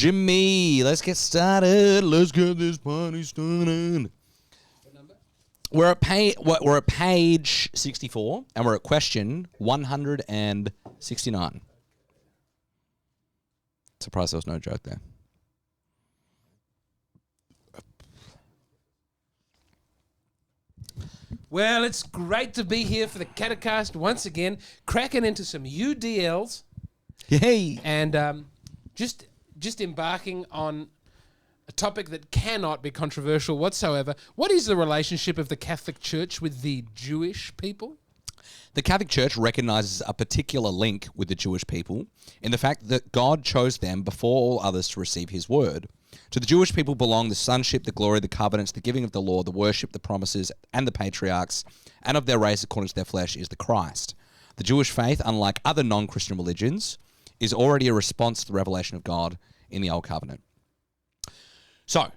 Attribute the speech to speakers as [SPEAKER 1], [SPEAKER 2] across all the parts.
[SPEAKER 1] Jimmy, let's get started. Let's get this party started.
[SPEAKER 2] What number?
[SPEAKER 1] We're at page 64, and we're at question 169. Surprised there was no joke there.
[SPEAKER 2] Well, it's great to be here for the Catechast once again, cracking into some UDLs.
[SPEAKER 1] Yay!
[SPEAKER 2] And just embarking on a topic that cannot be controversial whatsoever. What is the relationship of the Catholic Church with the Jewish people?
[SPEAKER 1] The Catholic Church recognizes a particular link with the Jewish people in the fact that God chose them before all others to receive his word. To the Jewish people belong the sonship, the glory, the covenants, the giving of the law, the worship, the promises, and the patriarchs, and of their race according to their flesh is the Christ. The Jewish faith, unlike other non-Christian religions, is already a response to the revelation of God in the Old Covenant. So,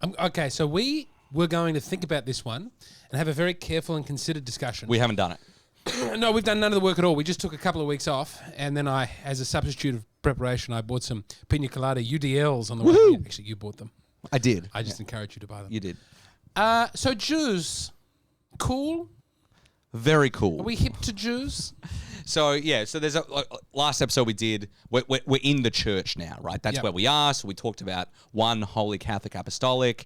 [SPEAKER 2] okay, so we were going to think about this one and have a very careful and considered discussion.
[SPEAKER 1] we haven't done it.
[SPEAKER 2] No, we've done none of the work at all. We just took a couple of weeks off, and then I, as a substitute of preparation, I bought some Pina Colada UDLs on the way here. Actually, you bought them.
[SPEAKER 1] I did.
[SPEAKER 2] I just encouraged you to buy them.
[SPEAKER 1] You did.
[SPEAKER 2] So Jews, cool?
[SPEAKER 1] Very cool.
[SPEAKER 2] Are we hip to Jews?
[SPEAKER 1] So, yeah, so there's last episode we did, we're in the church now, right? That's where we are. So we talked about one Holy Catholic Apostolic,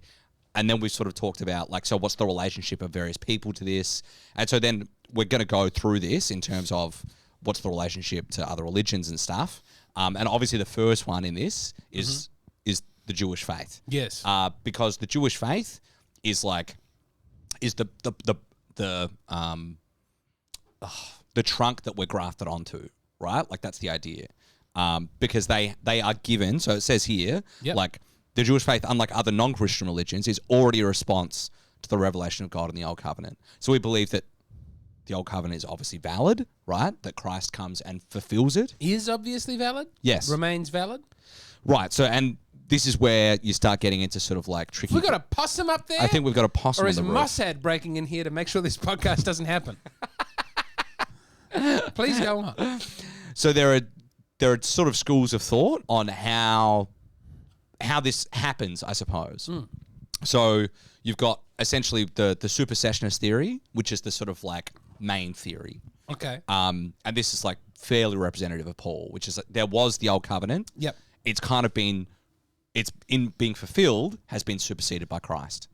[SPEAKER 1] and then we sort of talked about, like, so what's the relationship of various people to this? And so then we're going to go through this in terms of what's the relationship to other religions and stuff. And obviously the first one in this is the Jewish faith.
[SPEAKER 2] Yes.
[SPEAKER 1] Because the Jewish faith is the trunk that we're grafted onto, right? Like, that's the idea. Because they are given, so it says here, like, the Jewish faith, unlike other non-Christian religions, is already a response to the revelation of God in the Old Covenant. So we believe that the Old Covenant is obviously valid, right? That Christ comes and fulfills it.
[SPEAKER 2] Is obviously valid?
[SPEAKER 1] Yes.
[SPEAKER 2] Remains valid?
[SPEAKER 1] Right. So, and this is where you start getting into sort of like tricky...
[SPEAKER 2] Have we got a possum up there?
[SPEAKER 1] I think we've got a possum
[SPEAKER 2] Or
[SPEAKER 1] on
[SPEAKER 2] is
[SPEAKER 1] the roof.
[SPEAKER 2] Mossad breaking in here to make sure this podcast doesn't happen? Please go on.
[SPEAKER 1] So there are sort of schools of thought on how this happens, I suppose. So you've got essentially the supersessionist theory, which is the sort of like main theory.
[SPEAKER 2] Okay.
[SPEAKER 1] And this is like fairly representative of Paul, which is that there was the Old Covenant.
[SPEAKER 2] Yep.
[SPEAKER 1] It's kind of been, it's in being fulfilled, has been superseded by Christ.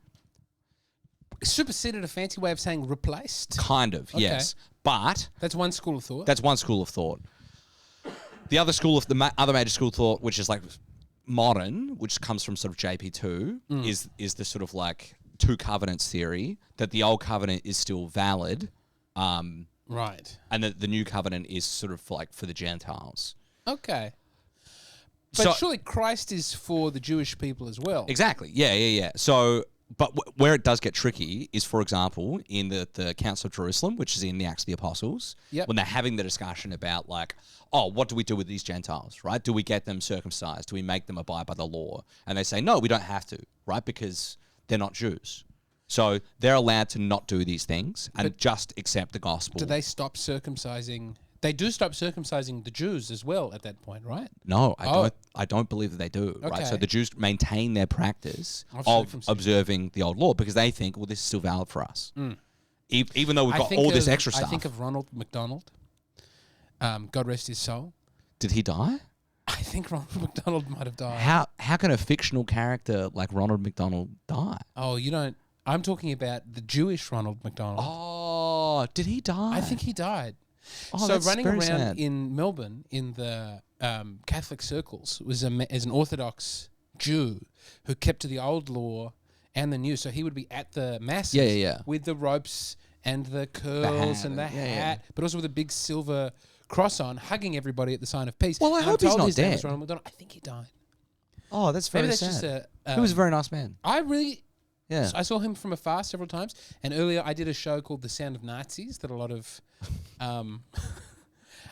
[SPEAKER 2] Superseded, a fancy way of saying replaced?
[SPEAKER 1] Kind of, yes. But
[SPEAKER 2] that's one school of thought.
[SPEAKER 1] that's one school of thought. The other school of other major school of thought, which is like modern, which comes from sort of JP2, is the sort of like two covenants theory, that the Old Covenant is still valid.
[SPEAKER 2] Right.
[SPEAKER 1] And that the new covenant is sort of like for the Gentiles.
[SPEAKER 2] Okay. But surely Christ is for the Jewish people as well.
[SPEAKER 1] Exactly. Yeah. So, but where it does get tricky is, for example, in the Council of Jerusalem, which is in the Acts of the Apostles, when they're having the discussion about like, oh, what do we do with these Gentiles, right? Do we get them circumcised? Do we make them abide by the law? And they say, no, we don't have to, right? Because they're not Jews. So they're allowed to not do these things and just accept the gospel.
[SPEAKER 2] Do they stop circumcising? They do stop circumcising the Jews as well at that point, right?
[SPEAKER 1] No, I don't believe that they do, right? So the Jews maintain their practice of observing the old law because they think, well, this is still valid for us. Even though we've got all this extra stuff.
[SPEAKER 2] I think of Ronald McDonald. God rest his soul.
[SPEAKER 1] Did he die?
[SPEAKER 2] I think Ronald McDonald might have died.
[SPEAKER 1] How can a fictional character like Ronald McDonald die?
[SPEAKER 2] Oh, you don't... I'm talking about the Jewish Ronald McDonald.
[SPEAKER 1] Oh, did he die?
[SPEAKER 2] I think he died.
[SPEAKER 1] Oh,
[SPEAKER 2] so running around
[SPEAKER 1] sad.
[SPEAKER 2] in Melbourne in the Catholic circles was as an Orthodox Jew who kept to the old law and the new. So he would be at the masses with the ropes and the curls and the hat, but also with a big silver cross on, hugging everybody at the sign of peace.
[SPEAKER 1] Well, I hope he's not dead.
[SPEAKER 2] I think he died.
[SPEAKER 1] Oh, that's very sad. He was a very nice man.
[SPEAKER 2] So I saw him from afar several times, and earlier I did a show called The Sound of Nazis that a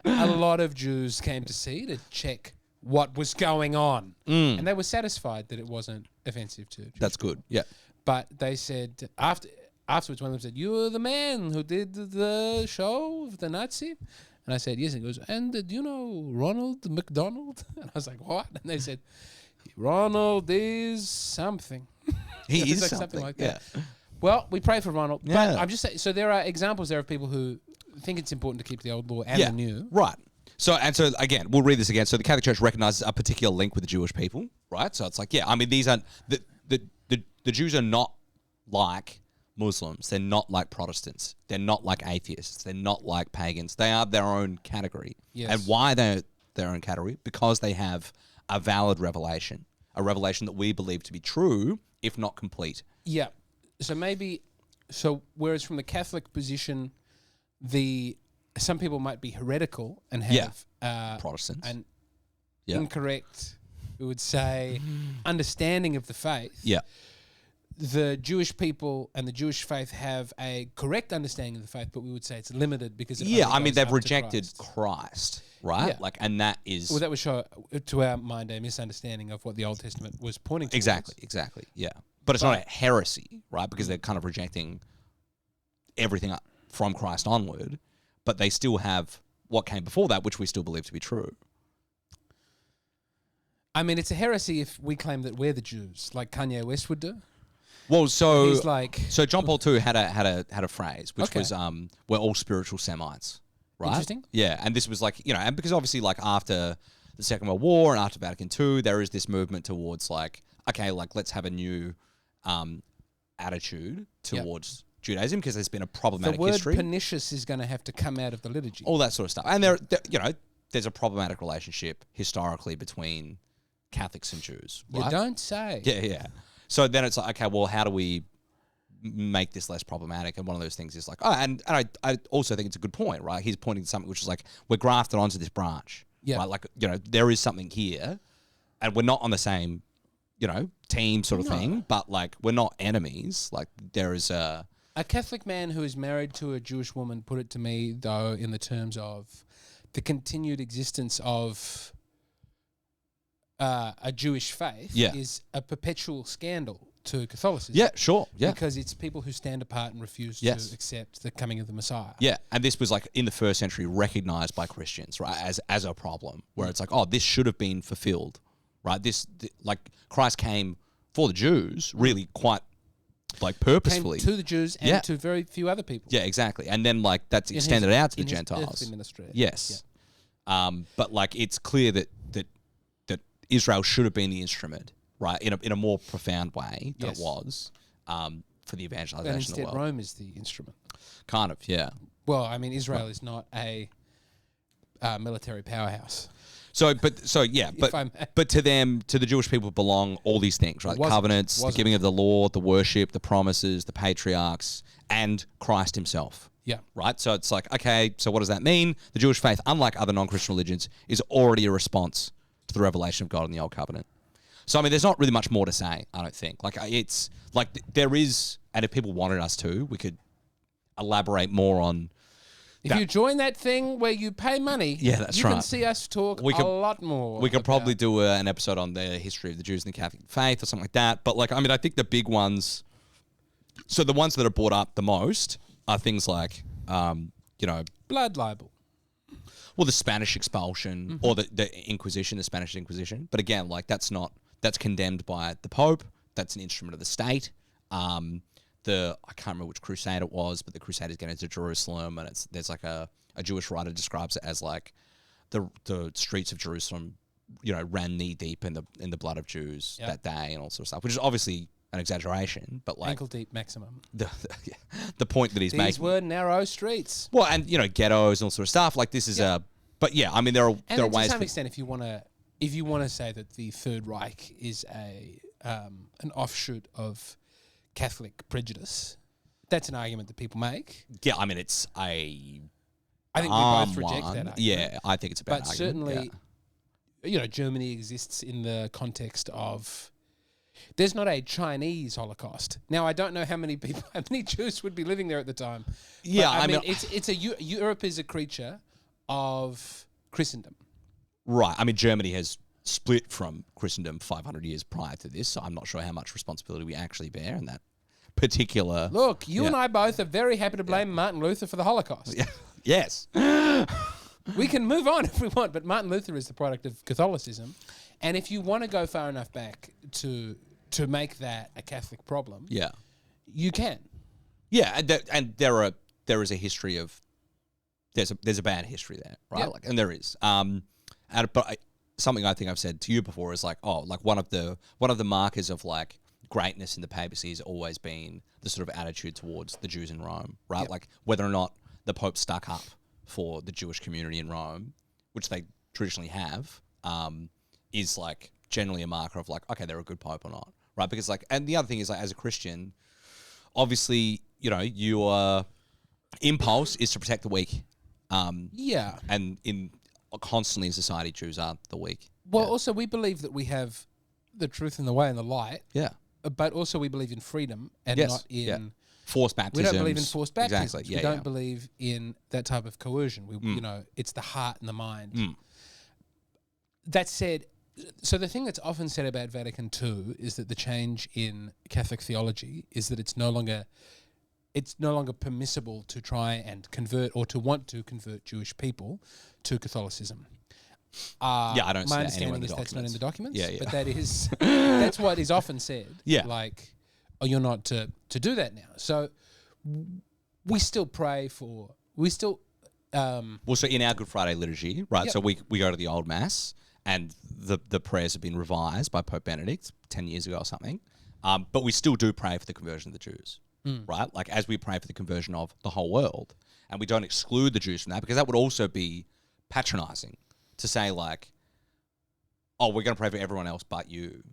[SPEAKER 2] lot of Jews came to see to check what was going on, and they were satisfied that it wasn't offensive to Jews.
[SPEAKER 1] That's good. Yeah,
[SPEAKER 2] but they said afterwards, one of them said, "You're the man who did the show of the Nazi," and I said, "Yes." And he goes, "And do you know Ronald McDonald?" And I was like, "What?" And they said, Ronald is something.
[SPEAKER 1] He is
[SPEAKER 2] like
[SPEAKER 1] something
[SPEAKER 2] like that. Well, we pray for Ronald.
[SPEAKER 1] Yeah.
[SPEAKER 2] But I'm just saying, so there are examples there of people who think it's important to keep the old law and the new.
[SPEAKER 1] Right. So again, we'll read this again. So the Catholic Church recognizes a particular link with the Jewish people, right? So it's like, I mean, these are the Jews are not like Muslims. They're not like Protestants. They're not like atheists. They're not like pagans. They are their own category.
[SPEAKER 2] Yes.
[SPEAKER 1] And why they're their own category? Because they have a valid revelation, a revelation that we believe to be true, if not complete.
[SPEAKER 2] Yeah. So whereas from the Catholic position, some people might be heretical and have
[SPEAKER 1] Protestants
[SPEAKER 2] an incorrect, we would say, understanding of the faith.
[SPEAKER 1] Yeah.
[SPEAKER 2] The Jewish people and the Jewish faith have a correct understanding of the faith, but we would say it's limited because it only goes
[SPEAKER 1] they've
[SPEAKER 2] up to
[SPEAKER 1] rejected Christ, right?
[SPEAKER 2] Yeah.
[SPEAKER 1] And that is...
[SPEAKER 2] Well, that would show, to our mind, a misunderstanding of what the Old Testament was pointing to.
[SPEAKER 1] Exactly, yeah. But it's not a heresy, right? Because they're kind of rejecting everything from Christ onward, but they still have what came before that, which we still believe to be true.
[SPEAKER 2] I mean, it's a heresy if we claim that we're the Jews, like Kanye West would do.
[SPEAKER 1] Well, so
[SPEAKER 2] he's like,
[SPEAKER 1] John Paul II had a phrase which was we're all spiritual Semites, right?
[SPEAKER 2] Interesting.
[SPEAKER 1] Yeah, and this was like, and because obviously like after the Second World War and after Vatican II, there is this movement towards like, okay, like let's have a new attitude towards Judaism because there's been a problematic history.
[SPEAKER 2] The word pernicious is going to have to come out of the liturgy.
[SPEAKER 1] All that sort of stuff. And there's a problematic relationship historically between Catholics and Jews. Right?
[SPEAKER 2] You don't say.
[SPEAKER 1] Yeah. So then it's like, okay, well, how do we make this less problematic? And one of those things is like, and I also think it's a good point, right? He's pointing to something which is like, we're grafted onto this branch.
[SPEAKER 2] Yeah.
[SPEAKER 1] Right? Like, there is something here and we're not on the same, team sort of thing, but like, we're not enemies. Like there is a
[SPEAKER 2] Catholic man who is married to a Jewish woman put it to me, though, in the terms of the continued existence of a Jewish faith is a perpetual scandal to Catholicism.
[SPEAKER 1] Yeah, sure. Yeah.
[SPEAKER 2] Because it's people who stand apart and refuse to accept the coming of the Messiah.
[SPEAKER 1] Yeah, and this was like in the first century recognized by Christians, right, as a problem where it's like, this should have been fulfilled, right? Like Christ came for the Jews really quite like purposefully.
[SPEAKER 2] Came to the Jews and to very few other people.
[SPEAKER 1] Yeah, exactly. And then like that's extended out to the Gentiles. Yes. Yeah. But like it's clear that Israel should have been the instrument, right, in a more profound way than it was for the evangelization of the world.
[SPEAKER 2] Instead, Rome is the instrument.
[SPEAKER 1] Kind of, yeah.
[SPEAKER 2] Well, I mean, Israel is not a military powerhouse.
[SPEAKER 1] But to them, to the Jewish people belong all these things, right? Covenants, the giving of the law, the worship, the promises, the patriarchs, and Christ himself.
[SPEAKER 2] Yeah.
[SPEAKER 1] Right? So it's like, okay, so what does that mean? The Jewish faith, unlike other non-Christian religions, is already a response to the revelation of God in the Old Covenant. So, I mean, there's not really much more to say, I don't think. Like, it's, like, there is, and if people wanted us to, we could elaborate more on
[SPEAKER 2] If you join that thing where you pay money,
[SPEAKER 1] you can
[SPEAKER 2] see us talk a lot more.
[SPEAKER 1] We could probably do an episode on the history of the Jews and the Catholic faith or something like that. But, like, I mean, I think the big ones, so the ones that are brought up the most are things like,
[SPEAKER 2] blood libel.
[SPEAKER 1] Well, the Spanish expulsion or the Inquisition, the Spanish Inquisition. But again, like that's condemned by the Pope. That's an instrument of the state. I can't remember which crusade it was, but the Crusaders get into Jerusalem, and there's like a Jewish writer describes it as like the streets of Jerusalem, ran knee deep in the blood of Jews that day and all sorts of stuff, which is obviously an exaggeration, but like
[SPEAKER 2] ankle deep maximum.
[SPEAKER 1] The point that he's making.
[SPEAKER 2] These were narrow streets.
[SPEAKER 1] Well, and ghettos and all sort of stuff. Like this is but yeah, I mean there are ways.
[SPEAKER 2] To some extent, if you want to say that the Third Reich is an offshoot of Catholic prejudice, that's an argument that people make.
[SPEAKER 1] Yeah, I mean
[SPEAKER 2] I think we both reject that argument.
[SPEAKER 1] Yeah, I think it's a bad
[SPEAKER 2] argument.
[SPEAKER 1] But
[SPEAKER 2] certainly, Germany exists in the context of. There's not a Chinese Holocaust. Now, I don't know how many Jews would be living there at the time.
[SPEAKER 1] Yeah,
[SPEAKER 2] but, I mean, Europe is a creature of Christendom.
[SPEAKER 1] Right. I mean, Germany has split from Christendom 500 years prior to this, so I'm not sure how much responsibility we actually bear in that particular.
[SPEAKER 2] Look, you and I both are very happy to blame Martin Luther for the Holocaust.
[SPEAKER 1] Yeah. Yes.
[SPEAKER 2] We can move on if we want, but Martin Luther is the product of Catholicism. And if you want to go far enough back to make that a Catholic problem, you can.
[SPEAKER 1] Yeah, and there is a history of there's a bad history there, right?
[SPEAKER 2] Yep.
[SPEAKER 1] Like, and there is. Something I think I've said to you before is like, one of the markers of like greatness in the papacy has always been the sort of attitude towards the Jews in Rome, right?
[SPEAKER 2] Yep.
[SPEAKER 1] Like whether or not the Pope stuck up for the Jewish community in Rome, which they traditionally have, is like generally a marker of like, okay, they're a good Pope or not, right? Because like, and the other thing is like, as a Christian, obviously, you know, your impulse is to protect the weak. And constantly in society, Jews are the weak.
[SPEAKER 2] Well, also we believe that we have the truth and the way and the light.
[SPEAKER 1] Yeah.
[SPEAKER 2] But also we believe in freedom and not in
[SPEAKER 1] forced baptism.
[SPEAKER 2] We don't believe in forced baptism.
[SPEAKER 1] Exactly.
[SPEAKER 2] We don't believe in that type of coercion. You know, it's the heart and the mind. That said, so the thing that's often said about Vatican II is that the change in Catholic theology is that it's no longer permissible to try and convert or to want to convert Jewish people to Catholicism.
[SPEAKER 1] I don't see
[SPEAKER 2] my
[SPEAKER 1] that anywhere in
[SPEAKER 2] understanding
[SPEAKER 1] the
[SPEAKER 2] is that's not in the documents.
[SPEAKER 1] Yeah.
[SPEAKER 2] But that is that's what is often said.
[SPEAKER 1] Yeah.
[SPEAKER 2] Like, oh, you're not to do that now. So we still pray for. We still.
[SPEAKER 1] So in our Good Friday liturgy, right?
[SPEAKER 2] Yep.
[SPEAKER 1] So we go to the Old Mass, and the prayers have been revised by Pope Benedict 10 years ago or something. But we still do pray for the conversion of the Jews, right? Like as we pray for the conversion of the whole world, and we don't exclude the Jews from that because that would also be patronizing to say like, oh, we're going to pray for everyone else but you.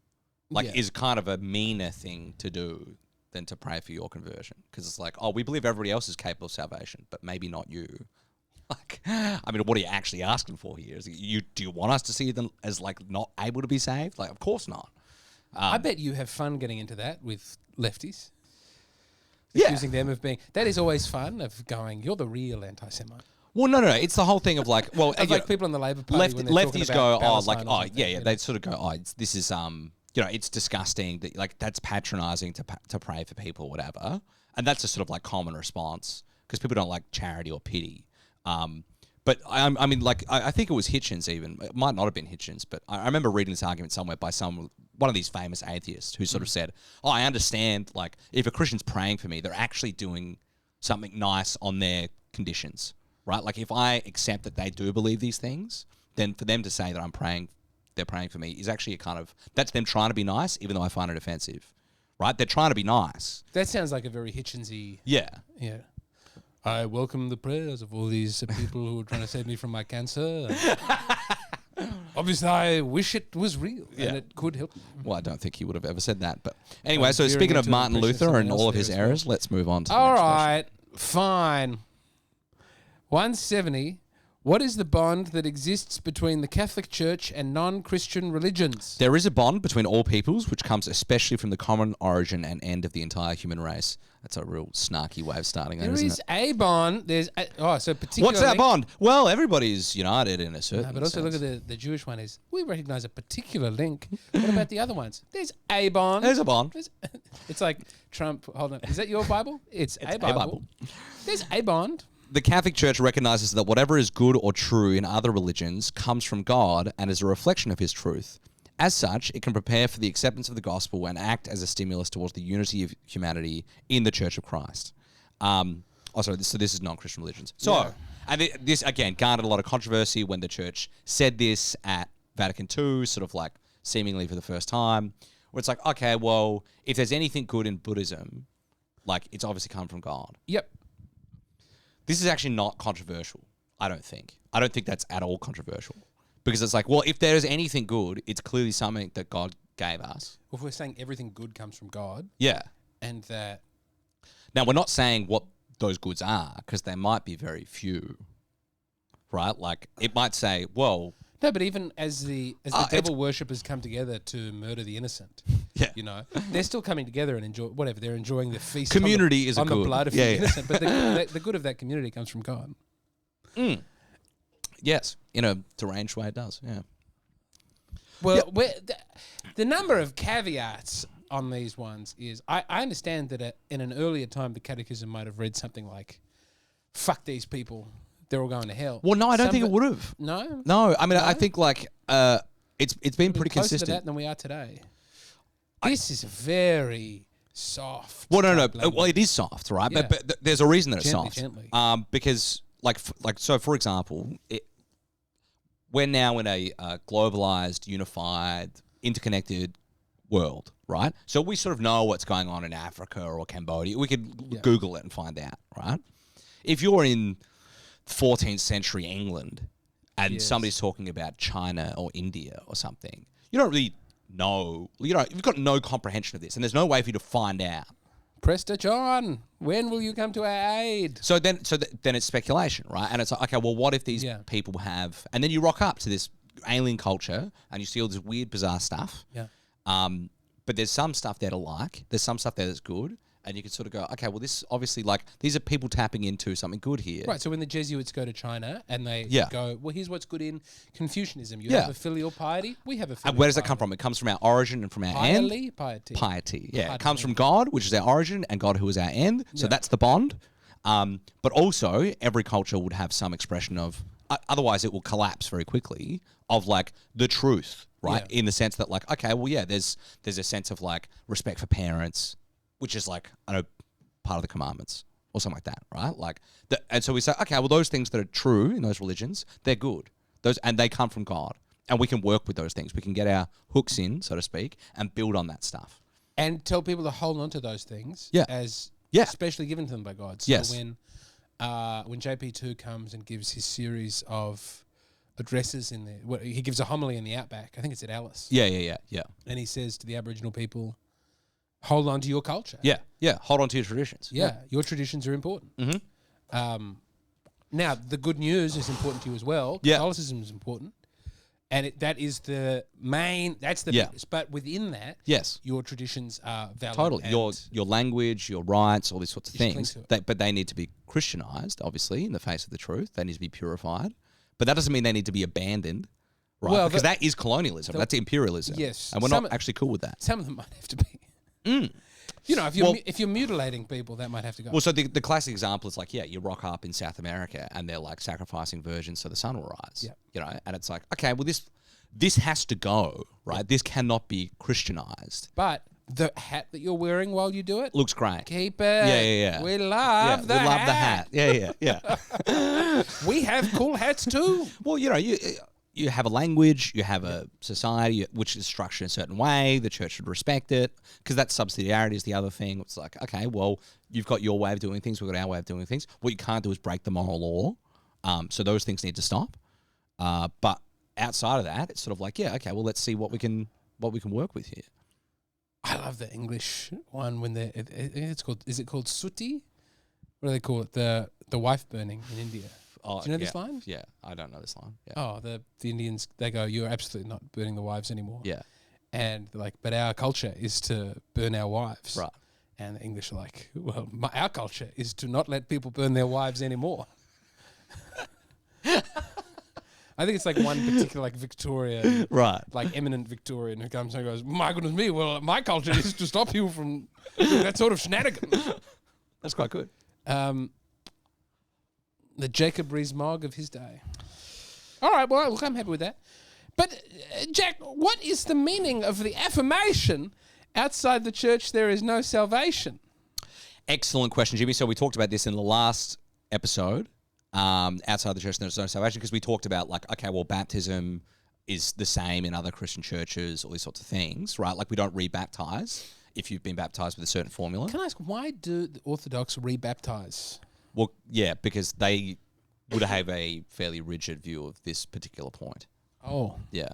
[SPEAKER 1] Like is kind of a meaner thing to do than to pray for your conversion, because it's like, oh, we believe everybody else is capable of salvation, but maybe not you. Like, I mean, what are you actually asking for here? Do you want us to see them as like not able to be saved? Like, of course not.
[SPEAKER 2] I bet you have fun getting into that with lefties. Accusing them of being... That is always fun, of going, you're the real anti-Semite.
[SPEAKER 1] Well, no. It's the whole thing of like... Well,
[SPEAKER 2] like people in the Labour Party when they're
[SPEAKER 1] lefties go,
[SPEAKER 2] Palestine
[SPEAKER 1] They sort of go, this is, it's disgusting. That, like, that's patronising to pray for people or whatever. And that's a sort of like common response because people don't like charity or pity. But I mean, like, I think it was Hitchens even. It might not have been Hitchens, but I remember reading this argument somewhere by one of these famous atheists who sort of said, oh, I understand, like, if a Christian's praying for me, they're actually doing something nice on their conditions, right? Like, if I accept that they do believe these things, then for them to say that they're praying for me is actually a kind of, that's them trying to be nice, even though I find it offensive, right? They're trying to be nice.
[SPEAKER 2] That sounds like a very Hitchensy...
[SPEAKER 1] Yeah.
[SPEAKER 2] Yeah. I welcome the prayers of all these people who are trying to save me from my cancer. Obviously, I wish it was real and it could help me.
[SPEAKER 1] Well, I don't think he would have ever said that. But anyway, so speaking of Martin Luther and all of his errors, let's move on to the next question.
[SPEAKER 2] Fine. 170. What is the bond that exists between the Catholic Church and non-Christian religions?
[SPEAKER 1] There is a bond between all peoples, which comes especially from the common origin and end of the entire human race. That's a real snarky way of starting that, isn't it?
[SPEAKER 2] There is a bond. So particularly...
[SPEAKER 1] What's that bond? Well, everybody's united in a certain
[SPEAKER 2] but also
[SPEAKER 1] sense.
[SPEAKER 2] look at the Jewish one is, we recognize a particular link. What about the other ones? There's a bond.
[SPEAKER 1] There's a bond.
[SPEAKER 2] It's like Trump, hold on. Is that your Bible? It's a Bible. There's a bond.
[SPEAKER 1] The Catholic Church recognizes that whatever is good or true in other religions comes from God and is a reflection of his truth. As such, it can prepare for the acceptance of the gospel and act as a stimulus towards the unity of humanity in the Church of Christ. So this is non-Christian religions. And this, again, garnered a lot of controversy when the Church said this at Vatican II, sort of like seemingly for the first time, where it's like, okay, well, if there's anything good in Buddhism, like, it's obviously come from God.
[SPEAKER 2] Yep.
[SPEAKER 1] This is actually not controversial, I don't think. I don't think that's at all controversial. Because it's like, well, if there's anything good, it's clearly something that God gave us.
[SPEAKER 2] Well, if we're saying everything good comes from God.
[SPEAKER 1] Yeah.
[SPEAKER 2] And that...
[SPEAKER 1] Now, we're not saying what those goods are, because they might be very few, right? Like, it might say, well...
[SPEAKER 2] No, but even as the devil worshippers come together to murder the innocent, you know, they're still coming together and enjoy whatever. They're enjoying the feast
[SPEAKER 1] community
[SPEAKER 2] on the blood of the innocent. But the good of that community comes from God.
[SPEAKER 1] Mm. Yes, in a deranged way it does, yeah.
[SPEAKER 2] Well, the number of caveats on these ones is, I understand that in an earlier time the Catechism might have read something like, fuck these people. They're all going to hell.
[SPEAKER 1] Well, no, I don't think it would have.
[SPEAKER 2] No?
[SPEAKER 1] No, I mean, I think like, It's been pretty
[SPEAKER 2] closer
[SPEAKER 1] consistent.
[SPEAKER 2] to that than we are today. This is very soft.
[SPEAKER 1] Well, no. Well, it is soft, right?
[SPEAKER 2] Yeah.
[SPEAKER 1] But there's a reason that it's soft.
[SPEAKER 2] Gently.
[SPEAKER 1] Because so for example, we're now in a globalized, unified, interconnected world, right? So we sort of know what's going on in Africa or Cambodia. We could Google it and find out, right? If you're in 14th century England and somebody's talking about China or India or something, you don't really know. You've got no comprehension of this, and there's no way for you to find out.
[SPEAKER 2] Prester John, when will you come to our aid?
[SPEAKER 1] So then it's speculation, right? And it's like, okay, well, what if these people have... And then you rock up to this alien culture and you see all this weird, bizarre stuff.
[SPEAKER 2] Yeah.
[SPEAKER 1] But there's some stuff there to like. There's some stuff there that's good. And you can sort of go, okay, well, this obviously, like, these are people tapping into something good here.
[SPEAKER 2] Right, so when the Jesuits go to China and they go, well, here's what's good in Confucianism. You have a filial piety, we have a filial piety.
[SPEAKER 1] And where does that come from? It comes from our origin and from our end. Piety. Yeah, it comes from God, which is our origin, and God who is our end. So that's the bond. But also, every culture would have some expression of, otherwise it will collapse very quickly, of, like, the truth, right? In the sense that, like, okay, well, yeah, there's a sense of, like, respect for parents, which is like, I know, part of the commandments or something like that, right? Like, and so we say, okay, well, those things that are true in those religions, they're good. And they come from God. And we can work with those things. We can get our hooks in, so to speak, and build on that stuff.
[SPEAKER 2] And tell people to hold on to those things as especially given to them by God. So when JP2 comes and gives his series of addresses in there, he gives a homily in the Outback. I think it's at Alice.
[SPEAKER 1] Yeah.
[SPEAKER 2] And he says to the Aboriginal people, hold on to your culture.
[SPEAKER 1] Yeah. Hold on to your traditions.
[SPEAKER 2] Yeah. Your traditions are important. Mm-hmm. Now, the good news is important to you as well. Catholicism is important. And that is the main, that's the biggest. But within that, your traditions are valid.
[SPEAKER 1] Totally. Your language, your rights, all these sorts of things. But they need to be Christianized, obviously, in the face of the truth. They need to be purified. But that doesn't mean they need to be abandoned. Right? Well, because that is colonialism. That's imperialism.
[SPEAKER 2] Yes.
[SPEAKER 1] And we're not actually cool with that.
[SPEAKER 2] Some of them might have to be. You know, if you're mutilating people, that might have to go.
[SPEAKER 1] Well, so the classic example is like, you rock up in South America and they're like sacrificing virgins so the sun will rise. You know, and it's like, okay, well this has to go, right? This cannot be Christianized.
[SPEAKER 2] But the hat that you're wearing while you do it
[SPEAKER 1] looks great.
[SPEAKER 2] Keep it.
[SPEAKER 1] Yeah.
[SPEAKER 2] We love the hat.
[SPEAKER 1] Yeah.
[SPEAKER 2] We have cool hats too.
[SPEAKER 1] Well, you know, you have a language, you have a society which is structured in a certain way. The church should respect it because that subsidiarity is the other thing. It's like, okay, well, you've got your way of doing things, we've got our way of doing things. What you can't do is break the moral law. So those things need to stop. But outside of that, it's sort of like, okay, well, let's see what we can work with here.
[SPEAKER 2] I love the English one when is it called Sutti? What do they call it? The wife burning in India.
[SPEAKER 1] Oh,
[SPEAKER 2] do you know this line?
[SPEAKER 1] Yeah, I don't know this line. Yeah.
[SPEAKER 2] Oh, the Indians, they go, you're absolutely not burning the wives anymore.
[SPEAKER 1] Yeah.
[SPEAKER 2] And they're like, but our culture is to burn our wives.
[SPEAKER 1] Right.
[SPEAKER 2] And the English are like, well, our culture is to not let people burn their wives anymore. I think it's like one particular like Victorian,
[SPEAKER 1] right?
[SPEAKER 2] Like eminent Victorian who comes and goes, my goodness me, well, my culture is to stop you from doing that sort of shenanigans.
[SPEAKER 1] That's quite good.
[SPEAKER 2] The Jacob Rees-Mogg of his day. All right, well, look, I'm happy with that. But, Jack, what is the meaning of the affirmation, outside the church there is no salvation?
[SPEAKER 1] Excellent question, Jimmy. So we talked about this in the last episode, outside the church there is no salvation, because we talked about, like, okay, well, baptism is the same in other Christian churches, all these sorts of things, right? Like, we don't rebaptize if you've been baptized with a certain formula.
[SPEAKER 2] Can I ask, why do the Orthodox rebaptize?
[SPEAKER 1] Well, yeah, because they would have a fairly rigid view of this particular point.
[SPEAKER 2] Oh.
[SPEAKER 1] Yeah.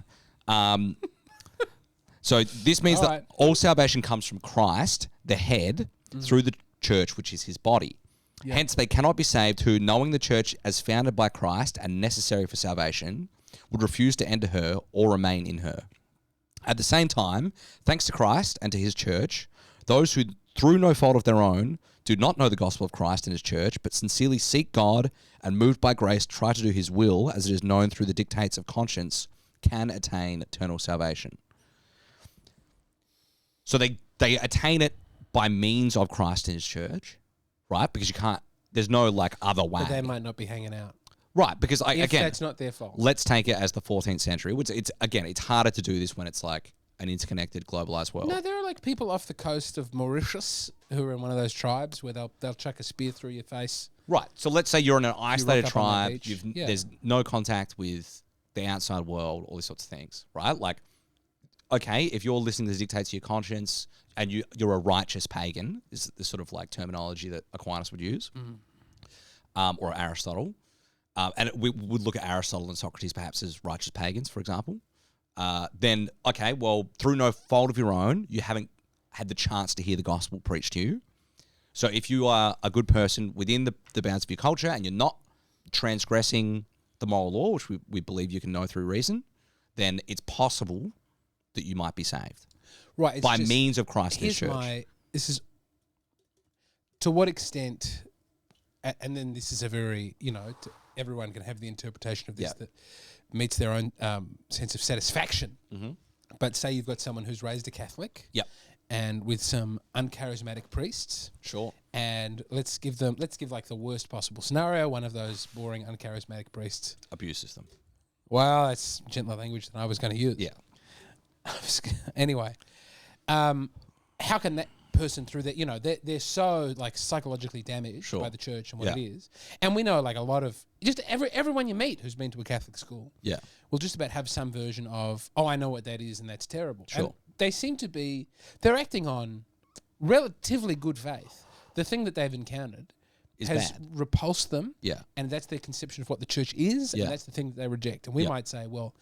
[SPEAKER 1] So this means that all salvation comes from Christ, the head, through the church, which is his body. Yep. Hence, they cannot be saved who, knowing the church as founded by Christ and necessary for salvation, would refuse to enter her or remain in her. At the same time, thanks to Christ and to his church, those who, through no fault of their own, do not know the gospel of Christ and his church, but sincerely seek God and, moved by grace, try to do his will as it is known through the dictates of conscience, can attain eternal salvation. So they attain it by means of Christ and his church, right? Because you can't, there's no like other way.
[SPEAKER 2] But they might not be hanging out.
[SPEAKER 1] Right, because
[SPEAKER 2] if that's not their fault.
[SPEAKER 1] Let's take it as the 14th century. Which it's harder to do this when it's like an interconnected, globalized world.
[SPEAKER 2] No, there are like people off the coast of Mauritius who are in one of those tribes where they'll chuck a spear through your face.
[SPEAKER 1] Right. So let's say you're in an isolated tribe. There's no contact with the outside world, all these sorts of things, right? Like, okay, if you're listening to the dictates of your conscience and you're a righteous pagan, is the sort of like terminology that Aquinas would use, or Aristotle. And we would look at Aristotle and Socrates perhaps as righteous pagans, for example. Then, okay, well, through no fault of your own, you haven't had the chance to hear the gospel preached to you. So if you are a good person within the bounds of your culture and you're not transgressing the moral law, which we believe you can know through reason, then it's possible that you might be saved.
[SPEAKER 2] Right.
[SPEAKER 1] By means of Christ and His church.
[SPEAKER 2] This is, to what extent, and then this is a very, everyone can have the interpretation of this that meets their own sense of satisfaction. Mm-hmm. But say you've got someone who's raised a Catholic.
[SPEAKER 1] Yep.
[SPEAKER 2] And with some uncharismatic priests.
[SPEAKER 1] Sure.
[SPEAKER 2] And let's give like the worst possible scenario. One of those boring, uncharismatic priests
[SPEAKER 1] abuses them.
[SPEAKER 2] Well, that's gentler language than I was going to use.
[SPEAKER 1] Yeah.
[SPEAKER 2] Anyway, how can that person through that, they're so like psychologically damaged by the church and what it is. And we know like a lot of, just everyone you meet who's been to a Catholic school will just about have some version of, I know what that is and that's terrible.
[SPEAKER 1] Sure.
[SPEAKER 2] And they seem to be, they're acting on relatively good faith. The thing that they've encountered has repulsed them.
[SPEAKER 1] Yeah.
[SPEAKER 2] And that's their conception of what the church is. And that's the thing that they reject. And we might say, well,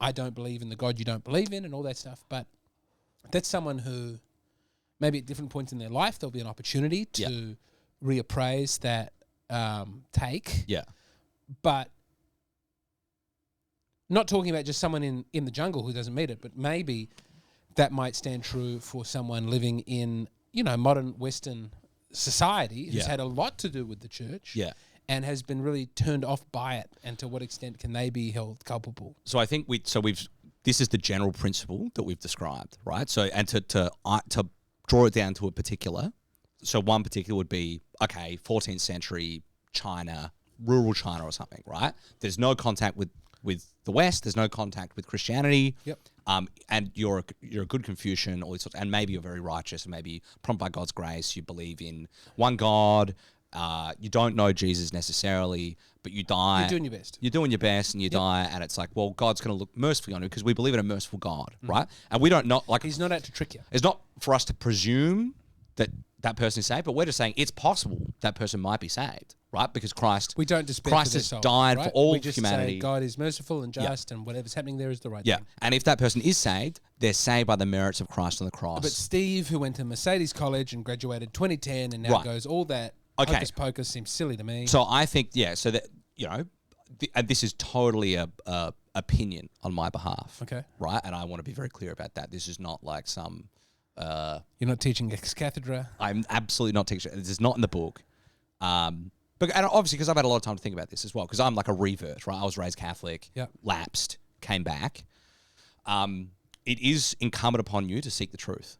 [SPEAKER 2] I don't believe in the God you don't believe in and all that stuff. But that's someone who maybe at different points in their life, there'll be an opportunity to reappraise that take.
[SPEAKER 1] Yeah.
[SPEAKER 2] But not talking about just someone in the jungle who doesn't meet it, but maybe that might stand true for someone living in, modern Western society who's had a lot to do with the church and has been really turned off by it. And to what extent can they be held culpable?
[SPEAKER 1] So I think this is the general principle that we've described, right? So, and to draw it down to a particular, so one particular would be, 14th century China, rural China or something, right? There's no contact with the West. There's no contact with Christianity.
[SPEAKER 2] Yep.
[SPEAKER 1] And you're a good Confucian, all these sorts, and maybe you're very righteous, and maybe prompted by God's grace, you believe in one God. You don't know Jesus necessarily, but you die.
[SPEAKER 2] You're doing your best.
[SPEAKER 1] You're doing your best, and you die, and it's like, well, God's going to look mercifully on you because we believe in a merciful God, right? And we don't know, like,
[SPEAKER 2] He's not out to trick you.
[SPEAKER 1] It's not for us to presume that person is saved, but we're just saying it's possible that person might be saved, right? Because Christ has died for all
[SPEAKER 2] we just
[SPEAKER 1] humanity.
[SPEAKER 2] Say God is merciful and just, and whatever's happening there is the right thing.
[SPEAKER 1] And if that person is saved, they're saved by the merits of Christ on the cross.
[SPEAKER 2] But Steve, who went to Mercedes College and graduated 2010 and now goes all that hocus pocus, seems silly to me.
[SPEAKER 1] So I think, so that, and this is totally a opinion on my behalf.
[SPEAKER 2] Okay.
[SPEAKER 1] Right? And I want to be very clear about that. This is not like some...
[SPEAKER 2] You're not teaching ex cathedra?
[SPEAKER 1] I'm absolutely not teaching. This is not in the book. And obviously because I've had a lot of time to think about this as well, because I'm like a revert, right? I was raised Catholic, lapsed, came back. It is incumbent upon you to seek the truth,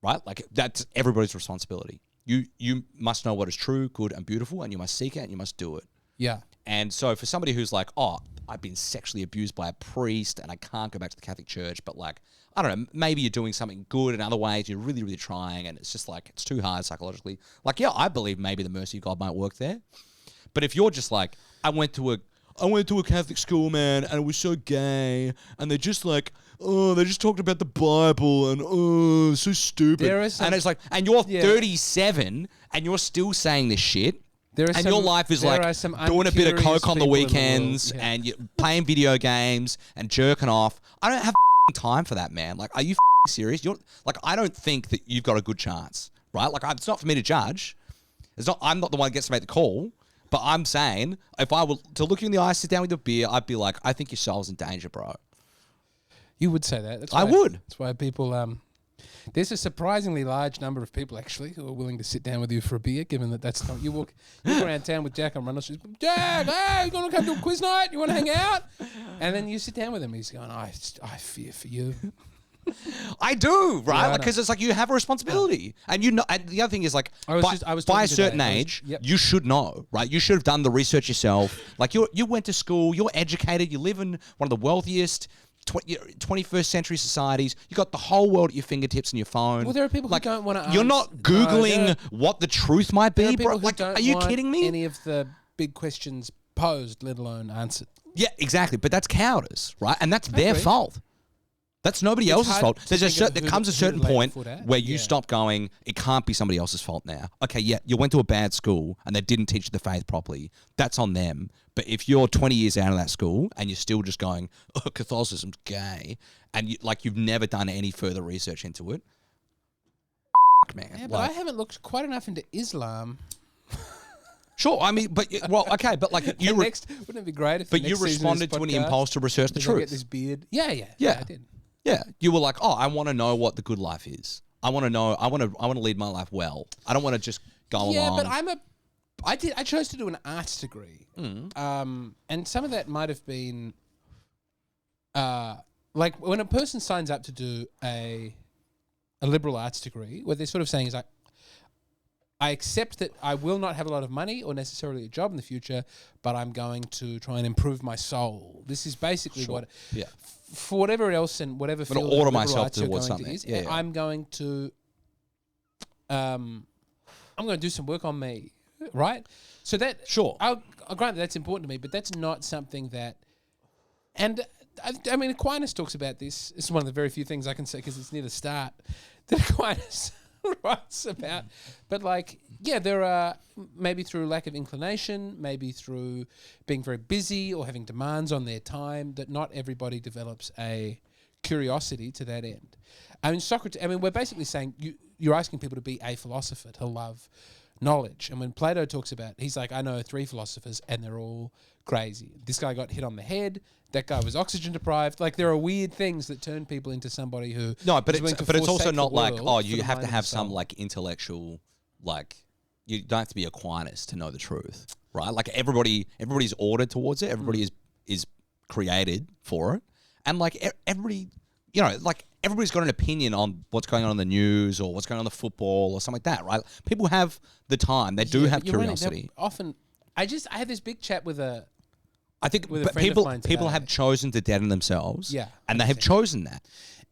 [SPEAKER 1] right? Like that's everybody's responsibility. You must know what is true, good, and beautiful, and you must seek it and you must do it.
[SPEAKER 2] Yeah.
[SPEAKER 1] And so for somebody who's like, I've been sexually abused by a priest and I can't go back to the Catholic Church, but like, I don't know, maybe you're doing something good in other ways, you're really, really trying, and it's just like, it's too hard psychologically. Like, I believe maybe the mercy of God might work there. But if you're just like, I went to a Catholic school, man, and it was so gay, and they're just like, they just talked about the Bible, and so stupid. And it's like, and you're 37, and you're still saying this shit. Your life is like doing a bit of coke on the weekends and you're playing video games and jerking off. I don't have time for that, man. Like, are you serious? I don't think that you've got a good chance, right? Like, it's not for me to judge. I'm not the one that gets to make the call. But I'm saying, if I were to look you in the eye, sit down with a beer, I'd be like, I think your soul's in danger, bro.
[SPEAKER 2] You would say that.
[SPEAKER 1] I would.
[SPEAKER 2] That's why people... There's a surprisingly large number of people, actually, who are willing to sit down with you for a beer, given that that's not... You walk around town with Jack on Rundle Street. Jack, hey, you going to come to a quiz night? You want to hang out? And then you sit down with him. He's going, I fear for you.
[SPEAKER 1] I do, right?
[SPEAKER 2] Yeah,
[SPEAKER 1] Because it's like you have a responsibility, and you know. And the other thing is like,
[SPEAKER 2] I was
[SPEAKER 1] by a
[SPEAKER 2] talking
[SPEAKER 1] certain
[SPEAKER 2] today.
[SPEAKER 1] age, you should know, right? You should have done the research yourself. Like you went to school, you're educated, you live in one of the wealthiest 21st century societies. You got the whole world at your fingertips and your phone.
[SPEAKER 2] Well, there are people who don't want to.
[SPEAKER 1] You're not googling what the truth might be, bro. Like, are you kidding me?
[SPEAKER 2] Any of the big questions posed, let alone answered.
[SPEAKER 1] Yeah, exactly. But that's cowardice, right? And that's their fault. That's nobody else's fault. There comes a certain point where you stop going, it can't be somebody else's fault now. Okay, yeah, you went to a bad school and they didn't teach you the faith properly. That's on them. But if you're 20 years out of that school and you're still just going, oh, Catholicism's gay, and you've never done any further research into it, man.
[SPEAKER 2] Yeah, but I haven't looked quite enough into Islam.
[SPEAKER 1] Sure, I mean, but okay, but like you
[SPEAKER 2] wouldn't it be great if?
[SPEAKER 1] But you responded to an impulse to research the truth.
[SPEAKER 2] I get this beard. Yeah, I did.
[SPEAKER 1] Yeah, you were like, oh, I want to know what the good life is. I want to know. I want to lead my life well. I don't want to just go along.
[SPEAKER 2] Yeah, but I chose to do an arts degree, and some of that might have been, like when a person signs up to do a liberal arts degree, what they're sort of saying is like, I accept that I will not have a lot of money or necessarily a job in the future, but I'm going to try and improve my soul. This is basically what. Yeah. For whatever else and whatever field
[SPEAKER 1] order myself towards something.
[SPEAKER 2] I'm going to do some work on me, right? So that I'll grant that's important to me, but that's not something that. And I mean, Aquinas talks about this. This is one of the very few things I can say because it's near the start that Aquinas writes about. But like, yeah, there are maybe through lack of inclination, maybe through being very busy or having demands on their time, that not everybody develops a curiosity to that end. I mean, Socrates. I mean, we're basically saying you're asking people to be a philosopher, to love knowledge. And when Plato talks about, he's like, I know 3 philosophers and they're all crazy. This guy got hit on the head. That guy was oxygen deprived. Like, there are weird things that turn people into somebody who
[SPEAKER 1] but it's also not like, oh, you have to have some like intellectual, like, you don't have to be Aquinas to know the truth, right? Like everybody's ordered towards it. Everybody is created for it, and like everybody, like everybody's got an opinion on what's going on in the news or what's going on in the football or something like that, right? People have the time. They do have curiosity.
[SPEAKER 2] Often, I had this big chat with a.
[SPEAKER 1] I think people have chosen to deaden themselves.
[SPEAKER 2] Yeah,
[SPEAKER 1] and they have chosen that,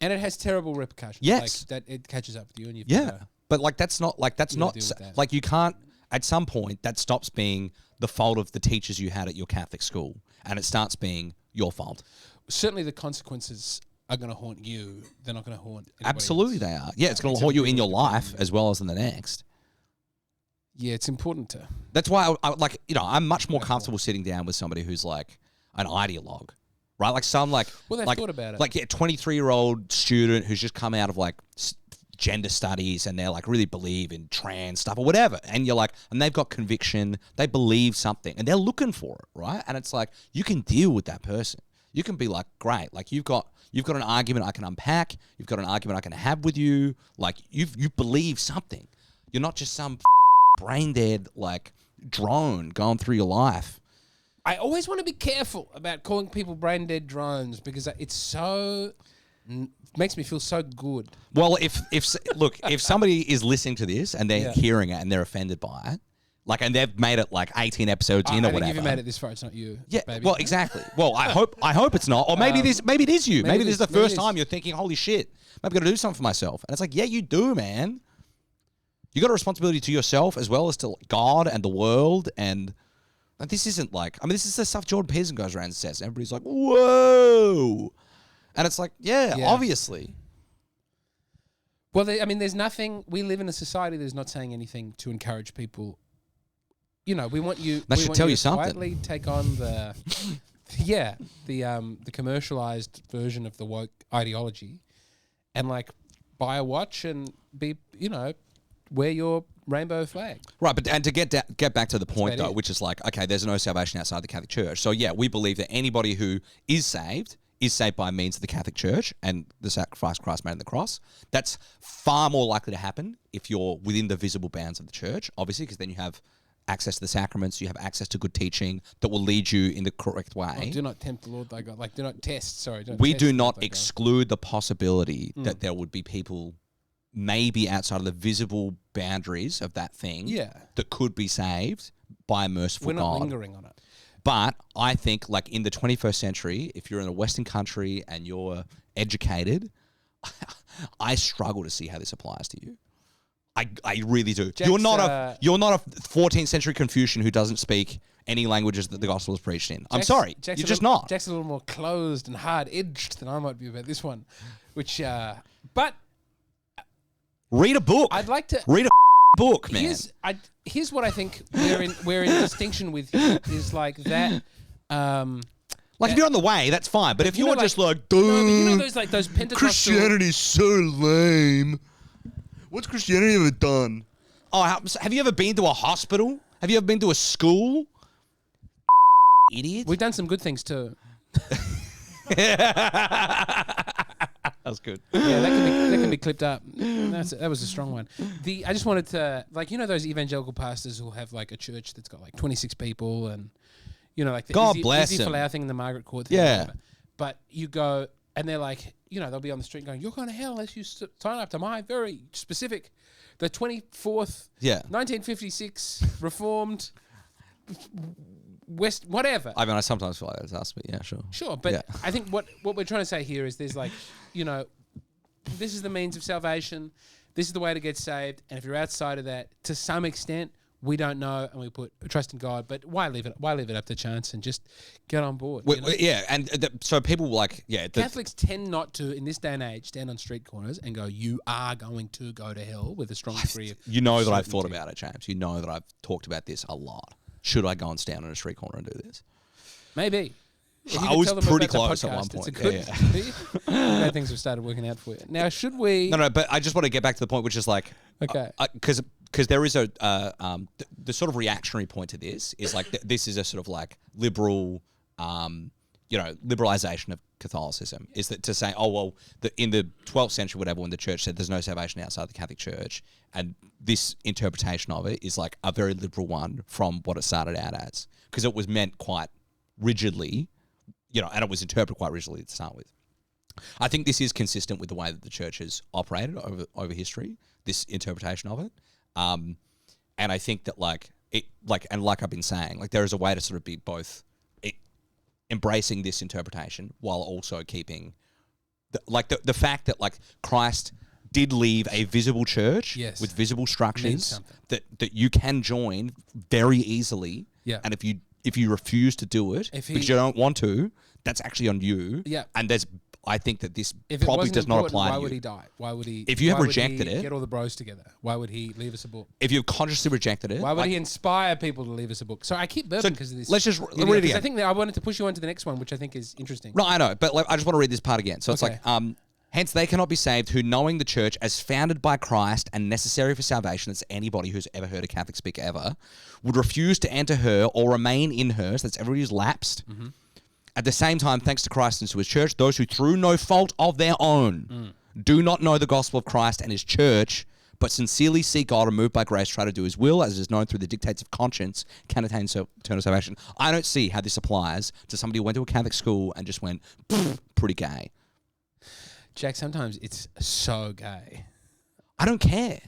[SPEAKER 2] and it has terrible repercussions.
[SPEAKER 1] Yes,
[SPEAKER 2] like that it catches up with you, and you've
[SPEAKER 1] but like that's not like you can't. At some point, that stops being the fault of the teachers you had at your Catholic school, and it starts being your fault.
[SPEAKER 2] Certainly, the consequences are going to haunt you. They're not going to haunt.
[SPEAKER 1] Absolutely, they are. Yeah, it's going to haunt you in your life as well as in the next.
[SPEAKER 2] Yeah, it's important to.
[SPEAKER 1] That's why I'm much more comfortable sitting down with somebody who's like an ideologue, right? Like some like.
[SPEAKER 2] Well, they've thought about it.
[SPEAKER 1] Like 23-year-old student who's just come out of like gender studies and they're like really believe in trans stuff or whatever, and you're like, and they've got conviction, they believe something, and they're looking for it, right? And it's like you can deal with that person. You can be like, great, like you've got an argument I can unpack. You've got an argument I can have with you. Like you believe something. You're not just some brain dead like drone going through your life.
[SPEAKER 2] I always want to be careful about calling people brain dead drones because it's so makes me feel so good.
[SPEAKER 1] Well, if somebody is listening to this and they're hearing it and they're offended by it, like, and they've made it like 18 episodes in or whatever.
[SPEAKER 2] If you made it this far, it's not you.
[SPEAKER 1] Yeah.
[SPEAKER 2] Baby.
[SPEAKER 1] Well, exactly. Well, I hope it's not. Or maybe it is you. Maybe this is the first time you're thinking, holy shit, I've got to do something for myself. And it's like, yeah, you do, man. You got a responsibility to yourself as well as to God and the world. And this isn't like, I mean, this is the stuff Jordan Peterson goes around and says. Everybody's like, whoa. And it's like, yeah. Obviously.
[SPEAKER 2] Well, there's nothing, we live in a society that's not saying anything to encourage people. We want you.
[SPEAKER 1] That should tell you something.
[SPEAKER 2] Quietly take on the, the commercialized version of the woke ideology, and like buy a watch and be, wear your rainbow flag.
[SPEAKER 1] Right, but and to get back to the point though, which is like, okay, there's no salvation outside the Catholic Church. So yeah, we believe that anybody who is saved by means of the Catholic Church and the sacrifice Christ made on the cross. That's far more likely to happen if you're within the visible bounds of the church, obviously, because then you have access to the sacraments, you have access to good teaching that will lead you in the correct way.
[SPEAKER 2] Oh, do not tempt the Lord thy God. Like, do not test. Sorry.
[SPEAKER 1] We do not exclude the possibility that there would be people maybe outside of the visible boundaries of that thing that could be saved by a merciful God.
[SPEAKER 2] We're not lingering on it.
[SPEAKER 1] But I think, like, in the 21st century, if you're in a Western country and you're educated, I struggle to see how this applies to you. I really do.
[SPEAKER 2] Jack's,
[SPEAKER 1] you're not a 14th century Confucian who doesn't speak any languages that the gospel is preached in. I'm sorry, you're just not.
[SPEAKER 2] Jack's a little more closed and hard-edged than I might be about this one. Which, but
[SPEAKER 1] read a book.
[SPEAKER 2] I'd like to
[SPEAKER 1] read a book, man.
[SPEAKER 2] Here's what I think we're in distinction with here, is like that.
[SPEAKER 1] Like, if you're on the way, that's fine. But if you're just like,
[SPEAKER 2] dude, no, but you know those Pentecostal
[SPEAKER 1] Christianity's so lame. What's Christianity ever done? Oh, have you ever been to a hospital? Have you ever been to a school? Idiot.
[SPEAKER 2] We've done some good things too.
[SPEAKER 1] That's good.
[SPEAKER 2] Yeah, that can be clipped up. That was a strong one. I just wanted to, like, you know, those evangelical pastors who'll have like a church that's got like 26 people, and you know, like the
[SPEAKER 1] God bless
[SPEAKER 2] Izzy
[SPEAKER 1] him.
[SPEAKER 2] Folau thing, the Margaret Court thing.
[SPEAKER 1] Yeah.
[SPEAKER 2] But you go, and they're like, you know, they'll be on the street going, "You're going to hell unless you sign up to my very specific, the 24th, 1956 Reformed West, whatever."
[SPEAKER 1] I mean, I sometimes feel like that's us, but yeah, sure.
[SPEAKER 2] Sure, but I think what we're trying to say here is there's like, you know, this is the means of salvation. This is the way to get saved. And if you're outside of that, to some extent, we don't know, and we put trust in God. But why leave it up to chance and just get on board?
[SPEAKER 1] Yeah, and so people like,
[SPEAKER 2] Catholics tend not to, in this day and age, stand on street corners and go, "You are going to go to hell," with a strong degree of
[SPEAKER 1] You know that I've thought about it, James. You know that I've talked about this a lot. Should I go and stand on a street corner and do this?
[SPEAKER 2] Maybe.
[SPEAKER 1] I was pretty close at one point.
[SPEAKER 2] It's a good glad things have started working out for you. Now, should we...
[SPEAKER 1] No, but I just want to get back to the point, which is like...
[SPEAKER 2] Okay.
[SPEAKER 1] Because there is the sort of reactionary point to this is like, this is a sort of like liberal, liberalization of Catholicism. Is that to say, oh, well, in the 12th century, whatever, when the church said there's no salvation outside the Catholic Church, and this interpretation of it is like a very liberal one from what it started out as. Because it was meant quite rigidly, and it was interpreted quite rigidly to start with. I think this is consistent with the way that the church has operated over history, this interpretation of it. And I think that like I've been saying, like there is a way to sort of be both embracing this interpretation while also keeping the fact that like Christ did leave a visible church with visible structures that you can join very easily. Yeah. And if you refuse to do it because you don't want to, that's actually on you. Yeah. And I think that this probably does not apply to you.
[SPEAKER 2] Why would he die? Why would he?
[SPEAKER 1] If you have rejected it,
[SPEAKER 2] get all the bros together. Why would he leave us a book?
[SPEAKER 1] If you've consciously rejected it,
[SPEAKER 2] why would he inspire people to leave us a book? So I keep burping because of this.
[SPEAKER 1] Let's just read it again.
[SPEAKER 2] I think that I wanted to push you on to the next one, which I think is interesting.
[SPEAKER 1] No, I know, but I just want to read this part again. So it's like, hence they cannot be saved who, knowing the church as founded by Christ and necessary for salvation, that's anybody who's ever heard a Catholic speak ever, would refuse to enter her or remain in her. So that's everybody who's lapsed. Mm-hmm. At the same time, thanks to Christ and to his church, those who through no fault of their own do not know the gospel of Christ and his church, but sincerely seek God and moved by grace try to do his will, as is known through the dictates of conscience, can attain eternal salvation. I don't see how this applies to somebody who went to a Catholic school and just went, pretty gay.
[SPEAKER 2] Jack, sometimes it's so gay.
[SPEAKER 1] I don't care.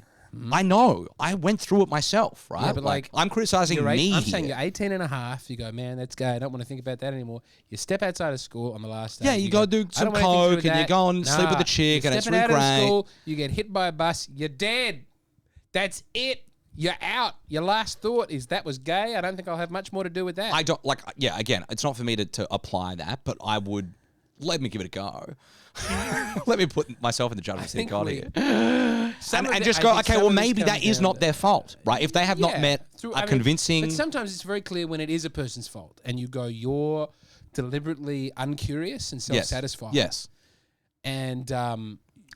[SPEAKER 1] I know. I went through it myself, right?
[SPEAKER 2] Yeah, but like
[SPEAKER 1] I'm criticizing me
[SPEAKER 2] I'm
[SPEAKER 1] here.
[SPEAKER 2] saying you're 18 and a half. You go, man, that's gay. I don't want to think about that anymore. You step outside of school on the last day.
[SPEAKER 1] Yeah, you go do some coke and you go and sleep with a chick and it's really great. Out of school,
[SPEAKER 2] you get hit by a bus. You're dead. That's it. You're out. Your last thought is that was gay. I don't think I'll have much more to do with that.
[SPEAKER 1] I don't again, it's not for me to apply that, but I would let me give it a go. Let me put myself in the judgment seat, God, here. And just go, okay, well, maybe that is not their fault, right? If they have not met a convincing...
[SPEAKER 2] But sometimes it's very clear when it is a person's fault, and you go, you're deliberately uncurious and self-satisfied.
[SPEAKER 1] Yes.
[SPEAKER 2] And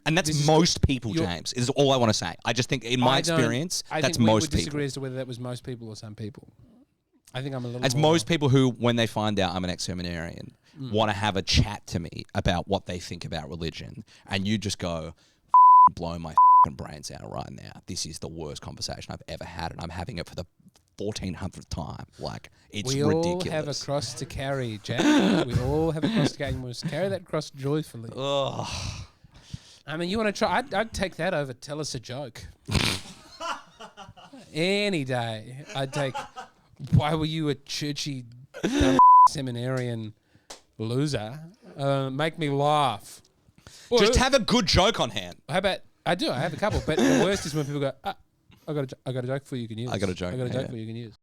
[SPEAKER 1] that's most people, James, is all I want to say. I just think, in my experience, that's most people. I think we
[SPEAKER 2] disagree as to whether that was most people or some people. I think I'm a little
[SPEAKER 1] It's most people who, when they find out I'm an ex-seminarian, want to have a chat to me about what they think about religion, and you just go, blow my brains out right now. This is the worst conversation I've ever had, and I'm having it for the 1400th time. Like, it's
[SPEAKER 2] we
[SPEAKER 1] ridiculous.
[SPEAKER 2] We all have a cross to carry, Jack. We all have a cross to carry. We must carry that cross joyfully.
[SPEAKER 1] Ugh.
[SPEAKER 2] I mean, you want to try? I'd take that over. Tell us a joke. Any day, I'd take. Why were you a churchy seminarian loser? Make me laugh.
[SPEAKER 1] Just have a good joke on hand.
[SPEAKER 2] How about I do? I have a couple, but the worst is when people go, I got a joke for you. You can use.
[SPEAKER 1] I got a joke
[SPEAKER 2] for you. You can use.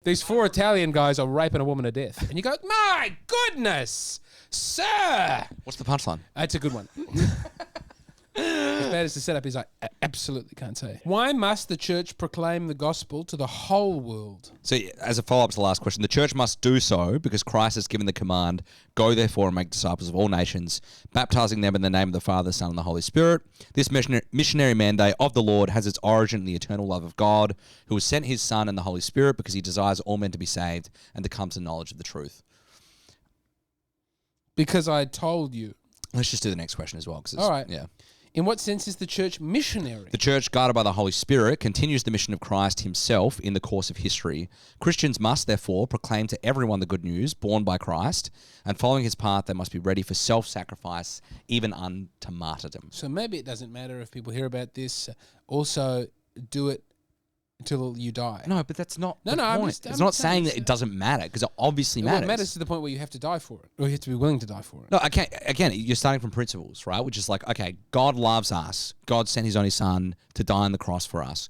[SPEAKER 2] These 4 Italian guys are raping a woman to death, and you go, my goodness, sir.
[SPEAKER 1] What's the punchline?
[SPEAKER 2] That's a good one. As bad as the setup is, I absolutely can't say. Why must the church proclaim the gospel to the whole world?
[SPEAKER 1] So, as a follow-up to the last question, the church must do so because Christ has given the command, go therefore and make disciples of all nations, baptizing them in the name of the Father, the Son, and the Holy Spirit. This missionary mandate of the Lord has its origin in the eternal love of God, who has sent his Son and the Holy Spirit because he desires all men to be saved and to come to knowledge of the truth.
[SPEAKER 2] Because I told you.
[SPEAKER 1] Let's just do the next question as well.
[SPEAKER 2] All right.
[SPEAKER 1] Yeah.
[SPEAKER 2] In what sense is the church missionary?
[SPEAKER 1] The church, guided by the Holy Spirit, continues the mission of Christ himself in the course of history. Christians must, therefore, proclaim to everyone the good news born by Christ, and following his path, they must be ready for self-sacrifice, even unto martyrdom.
[SPEAKER 2] So maybe it doesn't matter if people hear about this. Also, do it until you die.
[SPEAKER 1] No, but that's not the
[SPEAKER 2] I'm
[SPEAKER 1] point.
[SPEAKER 2] just
[SPEAKER 1] It's not saying that it doesn't matter, because it obviously matters.
[SPEAKER 2] It matters to the point where you have to die for it, or you have to be willing to die for it.
[SPEAKER 1] No, again, you're starting from principles, right? Which is like, okay, God loves us. God sent his only son to die on the cross for us.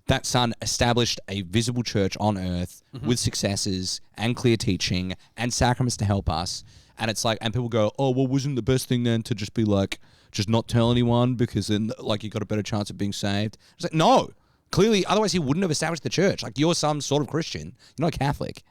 [SPEAKER 1] That son established a visible church on earth with successes and clear teaching and sacraments to help us. And it's like, and people go, oh, well, wasn't the best thing then to just be like, just not tell anyone because then like you got a better chance of being saved? It's like, no. Clearly, otherwise he wouldn't have established the church. Like, you're some sort of Christian. You're not Catholic,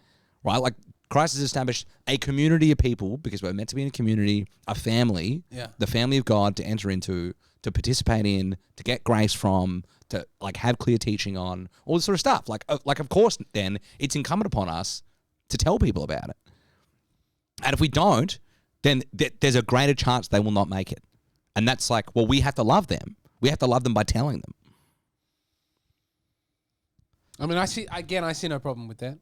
[SPEAKER 1] right? Like, Christ has established a community of people because we're meant to be in a community, a family, the family of God to enter into, to participate in, to get grace from, to, like, have clear teaching on, all this sort of stuff. Like of course, then, it's incumbent upon us to tell people about it. And if we don't, then there's a greater chance they will not make it. And that's like, well, we have to love them. We have to love them by telling them.
[SPEAKER 2] I mean, I see no problem with that.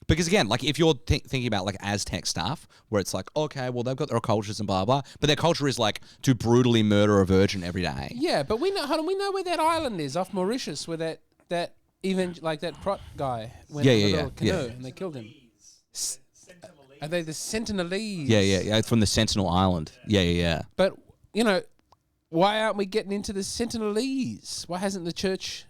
[SPEAKER 1] Because again, like if you're thinking about like Aztec stuff, where it's like, okay, well they've got their cultures and blah blah, but their culture is like to brutally murder a virgin every day.
[SPEAKER 2] Yeah, but we know where that island is off Mauritius, where that even like that prot guy went on a little canoe and they killed him. Are they the Sentinelese?
[SPEAKER 1] Yeah. It's from the Sentinel Island. Yeah.
[SPEAKER 2] But why aren't we getting into the Sentinelese? Why hasn't the church?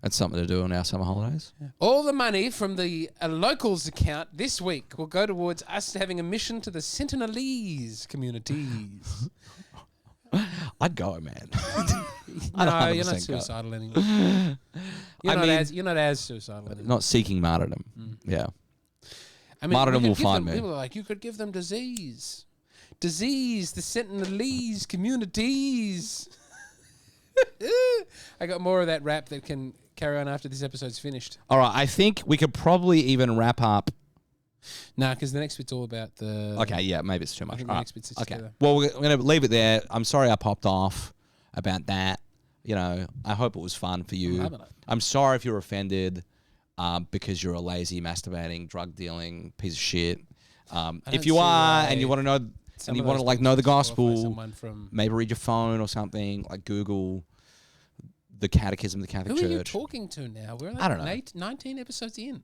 [SPEAKER 1] That's something to do on our summer holidays.
[SPEAKER 2] Yeah. All the money from the locals account this week will go towards us having a mission to the Sentinelese communities.
[SPEAKER 1] I'd go, man.
[SPEAKER 2] No, you're not suicidal anymore. You're not as suicidal anymore.
[SPEAKER 1] Not seeking martyrdom. Yeah.
[SPEAKER 2] I mean,
[SPEAKER 1] martyrdom will find me.
[SPEAKER 2] People are like, you could give them disease. The Sentinelese communities. I got more of that rap that can carry on after this episode's finished.
[SPEAKER 1] All right, I think we could probably even wrap up.
[SPEAKER 2] Nah, because the next bit's all about the...
[SPEAKER 1] Okay, yeah, maybe it's too much.
[SPEAKER 2] The next bit's together.
[SPEAKER 1] Well, we're going to leave it there. I'm sorry I popped off about that. You know, I hope it was fun for you. I'm sorry if you're offended because you're a lazy, masturbating, drug-dealing piece of shit. If you are and you want to know... And you want to like know the gospel, maybe read your phone or something, like Google the Catechism of the Catholic Church.
[SPEAKER 2] Who are you talking to now? We're like
[SPEAKER 1] I don't know.
[SPEAKER 2] 19 episodes in.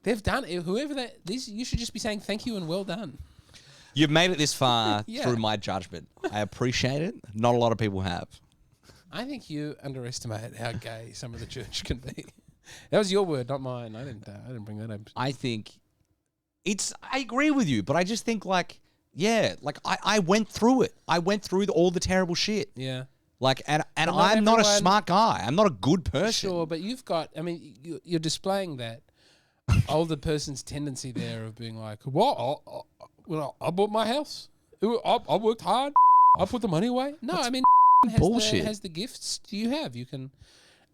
[SPEAKER 2] They've done it. Whoever that is, you should just be saying thank you and well done.
[SPEAKER 1] You've made it this far through my judgment. I appreciate it. Not a lot of people have.
[SPEAKER 2] I think you underestimate how gay some of the church can be. That was your word, not mine. I didn't bring that up.
[SPEAKER 1] I think I agree with you, but I just think like... Yeah, like I went through it. I went through all the terrible shit.
[SPEAKER 2] Yeah.
[SPEAKER 1] Like, and I'm not a smart guy. I'm not a good person.
[SPEAKER 2] Sure, but you've got, I mean, you're displaying that older person's tendency there of being like, well, I bought my house. I worked hard. I put the money away. No, I mean,
[SPEAKER 1] bullshit.
[SPEAKER 2] has the gifts you have. You can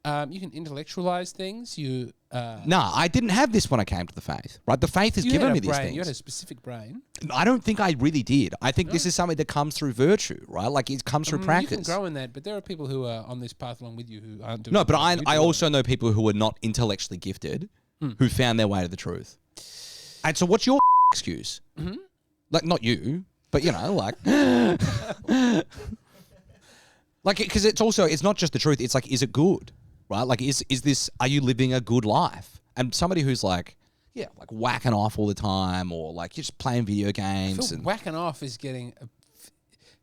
[SPEAKER 2] intellectualize things. You
[SPEAKER 1] No, I didn't have this when I came to the faith. Right, the faith has given me these things.
[SPEAKER 2] You had a specific brain.
[SPEAKER 1] I don't think I really did. I think this is something that comes through virtue, right? Like it comes through practice.
[SPEAKER 2] You can grow in that, but there are people who are on this path along with you who aren't doing.
[SPEAKER 1] No, but I also know people who are not intellectually gifted who found their way to the truth. And so, what's your excuse? Mm-hmm. Like, not you, but like, like because it's not just the truth. It's like, is it good? Right? Like, is this? Are you living a good life? And somebody who's like whacking off all the time, or like just playing video games. And
[SPEAKER 2] whacking off is getting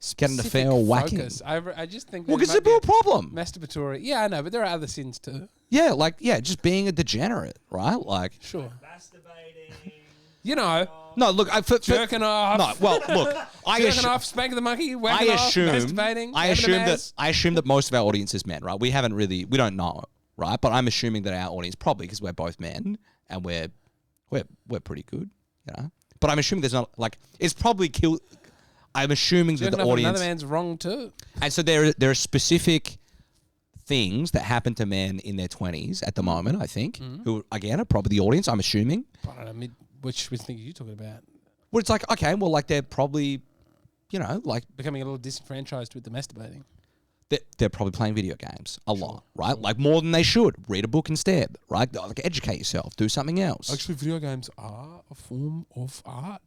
[SPEAKER 1] the fair whacking.
[SPEAKER 2] I just think.
[SPEAKER 1] Well, because it's a real problem.
[SPEAKER 2] Masturbatory. Yeah, I know, but there are other sins too.
[SPEAKER 1] Yeah, just being a degenerate, right? Like,
[SPEAKER 2] sure.
[SPEAKER 3] Masturbating.
[SPEAKER 2] No,
[SPEAKER 1] look,
[SPEAKER 2] jerking off.
[SPEAKER 1] No, well, look,
[SPEAKER 2] jerking off, spanking the monkey, whacking off, masturbating.
[SPEAKER 1] I assume that most of our audience is men, right? We don't know, right? But I'm assuming that our audience, probably because we're both men and we're pretty good, But I'm assuming there's not it's probably killed. I'm assuming that the audience.
[SPEAKER 2] Another man's wrong too.
[SPEAKER 1] And so there are specific things that happen to men in their 20s at the moment, I think, who again are probably the audience. I'm assuming.
[SPEAKER 2] I don't know, which thing are you talking about?
[SPEAKER 1] Well, it's like, okay, well, like they're probably,
[SPEAKER 2] becoming a little disenfranchised with the masturbating.
[SPEAKER 1] They're probably playing video games a lot, right? Sure. Like more than they should. Read a book instead, right? Like educate yourself. Do something else.
[SPEAKER 2] Actually, video games are a form of art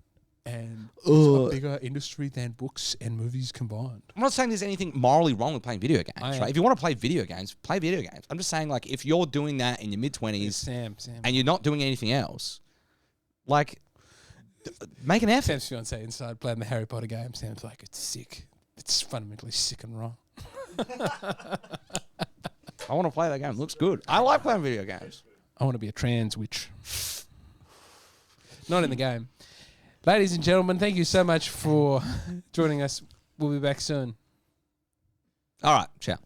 [SPEAKER 2] and it's a bigger industry than books and movies combined.
[SPEAKER 1] I'm not saying there's anything morally wrong with playing video games, right? If you want to play video games, play video games. I'm just saying, like, if you're doing that in your mid-20s
[SPEAKER 2] Sam.
[SPEAKER 1] and you're not doing anything else, like, make an effort.
[SPEAKER 2] Sam's fiance inside playing the Harry Potter game. Sam's like, it's sick. It's fundamentally sick and wrong.
[SPEAKER 1] I want to play that game. It looks good. I like playing video games.
[SPEAKER 2] I want to be a trans witch. Not in the game. Ladies and gentlemen, thank you so much for joining us. We'll be back soon.
[SPEAKER 1] All right. Ciao.